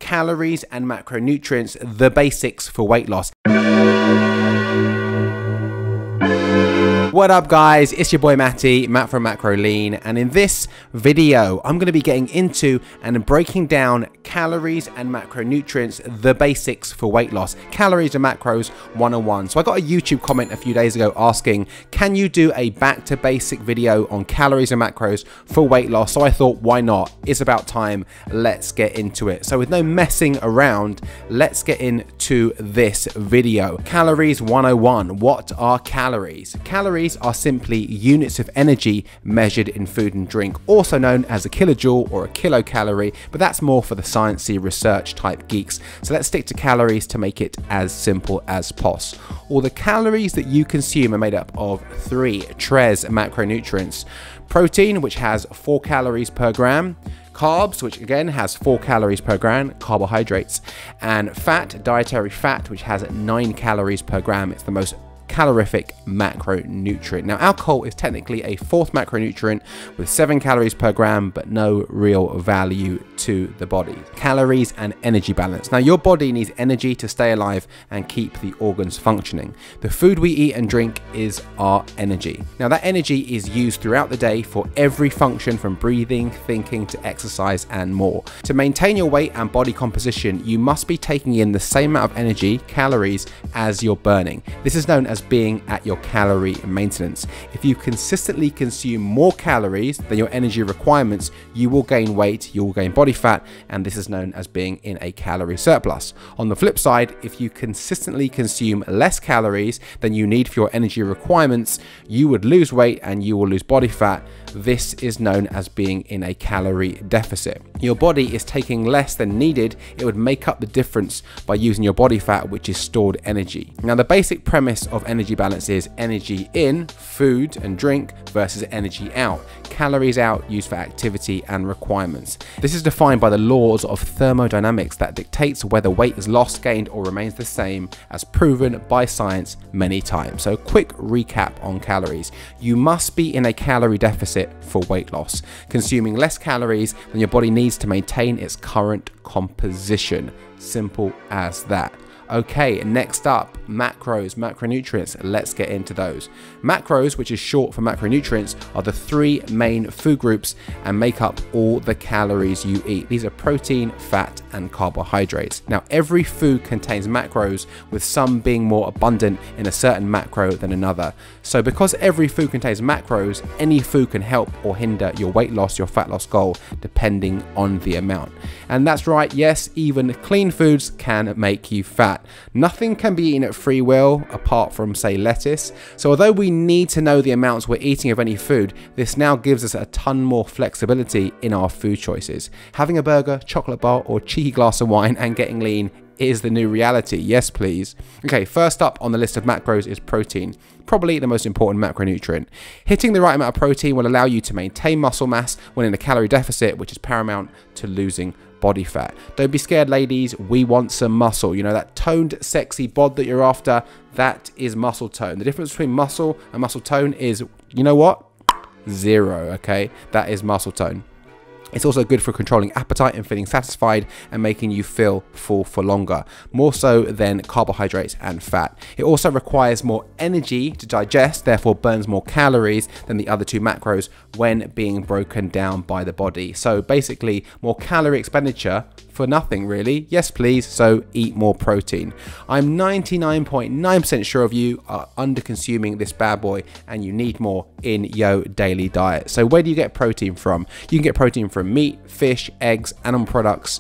calories and macronutrients, the basics for weight loss. What up guys, it's your boy Matty, Matt from Macro Lean, and in this video I'm going to be getting into and breaking down calories and macronutrients, the basics for weight loss. Calories and macros 101. So I got a YouTube comment a few days ago asking, can you do a back to basic video on calories and macros for weight loss? So I thought, why not? It's about time, let's get into it. So with no messing around, let's get into this video. Calories 101. What are calories? Calories are simply units of energy measured in food and drink, also known as a kilojoule or a kilocalorie, but that's more for the sciencey research type geeks. So let's stick to calories to make it as simple as possible. All the calories that you consume are made up of three TRES macronutrients: protein, which has 4 calories per gram; carbs, which again has 4 calories per gram, carbohydrates; and fat, dietary fat, which has 9 calories per gram. It's the most calorific macronutrient. Now, alcohol is technically a 4th macronutrient with 7 calories per gram, but no real value to the body. Calories and energy balance. Now, your body needs energy to stay alive and keep the organs functioning. The food we eat and drink is our energy. Now, that energy is used throughout the day for every function from breathing, thinking to exercise and more. To maintain your weight and body composition, you must be taking in the same amount of energy, calories, as you're burning. This is known as being at your calorie maintenance. If you consistently consume more calories than your energy requirements, you will gain weight, you will gain body fat, and this is known as being in a calorie surplus. On the flip side, if you consistently consume less calories than you need for your energy requirements, you would lose weight and you will lose body fat. This is known as being in a calorie deficit. Your body is taking less than needed. It would make up the difference by using your body fat, which is stored energy. Now, the basic premise of energy balance is energy in, food and drink, versus energy out, calories out used for activity and requirements. This is defined by the laws of thermodynamics that dictates whether weight is lost, gained, or remains the same, as proven by science many times. So quick recap on calories. You must be in a calorie deficit for weight loss, consuming less calories than your body needs to maintain its current composition. Simple as that. Okay, next up, macros, macronutrients. Let's get into those. Macros, which is short for macronutrients, are the 3 main food groups and make up all the calories you eat. These are protein, fat, and carbohydrates. Now, every food contains macros, with some being more abundant in a certain macro than another. So because every food contains macros, any food can help or hinder your weight loss, your fat loss goal, depending on the amount. And that's right, yes, even clean foods can make you fat. Nothing can be eaten at free will apart from, say, lettuce. So although we need to know the amounts we're eating of any food, this now gives us a ton more flexibility in our food choices. Having a burger, chocolate bar, or cheeky glass of wine and getting lean is the new reality. Yes, please. Okay, first up on the list of macros is protein, probably the most important macronutrient. Hitting the right amount of protein will allow you to maintain muscle mass when in a calorie deficit, which is paramount to losing body fat. Don't be scared, ladies. We want some muscle. You know, that toned, sexy bod that you're after, that is muscle tone. The difference between muscle and muscle tone is, you know what? 0, okay? That is muscle tone. It's also good for controlling appetite and feeling satisfied and making you feel full for longer, more so than carbohydrates and fat. It also requires more energy to digest, therefore burns more calories than the other 2 macros when being broken down by the body. So basically, more calorie expenditure for nothing, really. Yes, please. So eat more protein. I'm 99.9% sure of you are under consuming this bad boy and you need more in your daily diet. So where do you get protein from? You can get protein from meat, fish, eggs, animal products,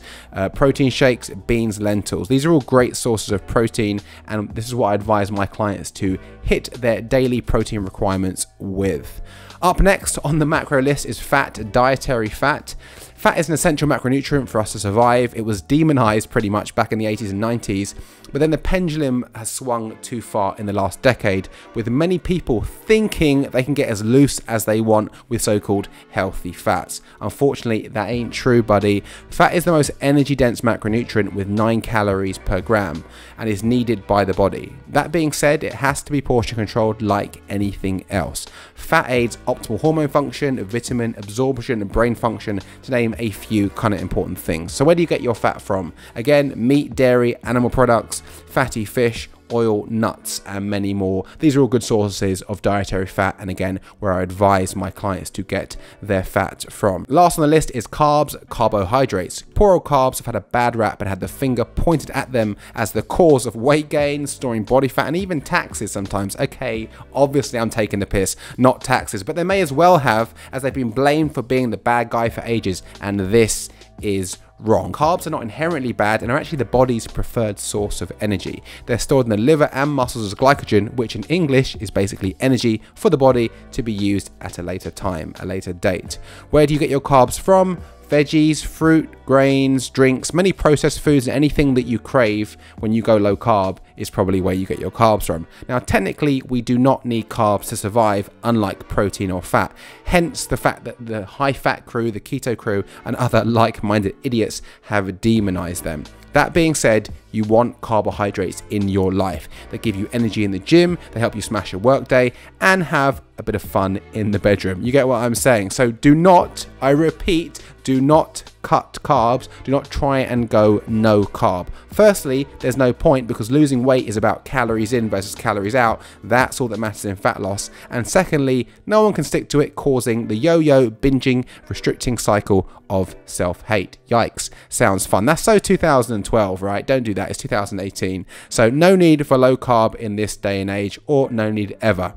protein shakes, beans, lentils. These are all great sources of protein, and this is what I advise my clients to hit their daily protein requirements with. Up next on the macro list is fat, dietary fat. Fat is an essential macronutrient for us to survive. It was demonized pretty much back in the 80s and 90s, but then the pendulum has swung too far in the last decade, with many people thinking they can get as loose as they want with so-called healthy fats. Unfortunately, that ain't true, buddy. Fat is the most energy-dense macronutrient with 9 calories per gram and is needed by the body. That being said, it has to be portion controlled like anything else. Fat aids optimal hormone function, vitamin absorption, and brain function, to name name a few kind of important things. So where do you get your fat from? Again, meat, dairy, animal products, fatty fish, oil, nuts, and many more. These are all good sources of dietary fat, and again, where I advise my clients to get their fat from. Last on the list is carbs, carbohydrates. Poor old carbs have had a bad rap and had the finger pointed at them as the cause of weight gain, storing body fat, and even taxes sometimes. Okay, obviously I'm taking the piss, not taxes, but they may as well have, as they've been blamed for being the bad guy for ages, and this is wrong. Carbs are not inherently bad and are actually the body's preferred source of energy. They're stored in the liver and muscles as glycogen, which in English is basically energy for the body to be used at a later time, a later date. Where do you get your carbs from? Veggies, fruit, grains, drinks, many processed foods, and anything that you crave when you go low carb is probably where you get your carbs from. Now, technically, we do not need carbs to survive, unlike protein or fat. Hence the fact that the high fat crew, the keto crew, and other like-minded idiots have demonized them. That being said, you want carbohydrates in your life. They give you energy in the gym, they help you smash your workday, and have a bit of fun in the bedroom. You get what I'm saying? So do not, I repeat, do not cut carbs. Do not try and go no carb. Firstly, there's no point because losing weight is about calories in versus calories out. That's all that matters in fat loss. And secondly, no one can stick to it, causing the yo-yo, binging, restricting cycle of self-hate. Yikes. Sounds fun. That's so 2012, right? Don't do that. It's 2018. So no need for low carb in this day and age, or no need ever.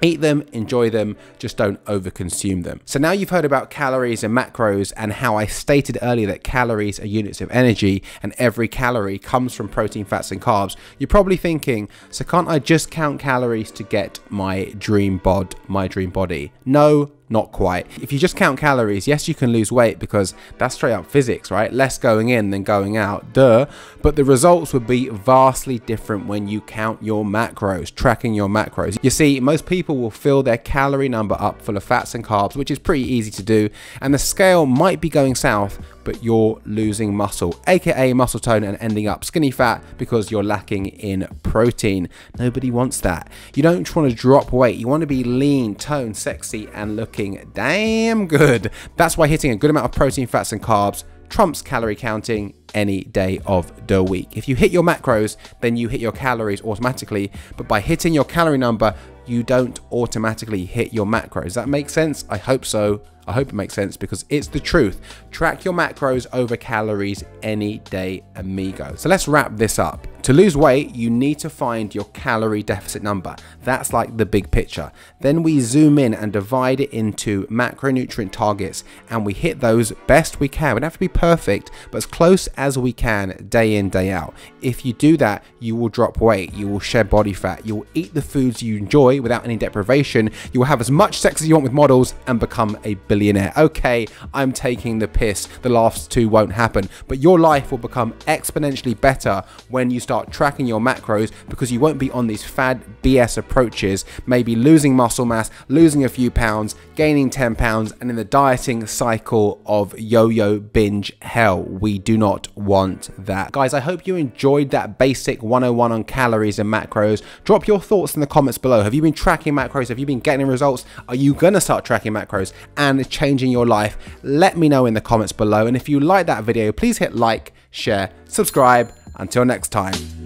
Eat them, enjoy them, just don't overconsume them. So now you've heard about calories and macros and how I stated earlier that calories are units of energy and every calorie comes from protein, fats, and carbs. You're probably thinking, so can't I just count calories to get my dream bod, my dream body? No, not quite. If you just count calories, yes, you can lose weight because that's straight up physics, right? Less going in than going out, duh. But the results would be vastly different when you count your macros, tracking your macros. You see, most people will fill their calorie number up full of fats and carbs, which is pretty easy to do, and the scale might be going south, but you're losing muscle, aka muscle tone, and ending up skinny fat because you're lacking in protein. Nobody wants that. You don't just want to drop weight, you want to be lean, toned, sexy, and looking damn good. That's why hitting a good amount of protein, fats, and carbs trumps calorie counting any day of the week. If you hit your macros, then you hit your calories automatically, but by hitting your calorie number, you don't automatically hit your macros. Does that make sense? I hope so. I hope it makes sense because it's the truth. Track your macros over calories any day, amigo. So let's wrap this up. To lose weight, you need to find your calorie deficit number. That's like the big picture. Then we zoom in and divide it into macronutrient targets, and we hit those best we can. We don't have to be perfect, but as close as we can day in, day out. If you do that, you will drop weight, you will shed body fat, you will eat the foods you enjoy without any deprivation, you will have as much sex as you want with models and become a billionaire. Okay, I'm taking the piss. The last two won't happen, but your life will become exponentially better when you start tracking your macros, because you won't be on these fad BS approaches, maybe losing muscle mass, losing a few pounds, gaining 10 pounds, and in the dieting cycle of yo-yo binge hell. We do not want that. Guys, I hope you enjoyed that basic 101 on calories and macros. Drop your thoughts in the comments below. Have you been tracking macros? Have you been getting results? Are you gonna start tracking macros and changing your life? Let me know in the comments below. And if you like that video, please hit like, share, subscribe. Until next time.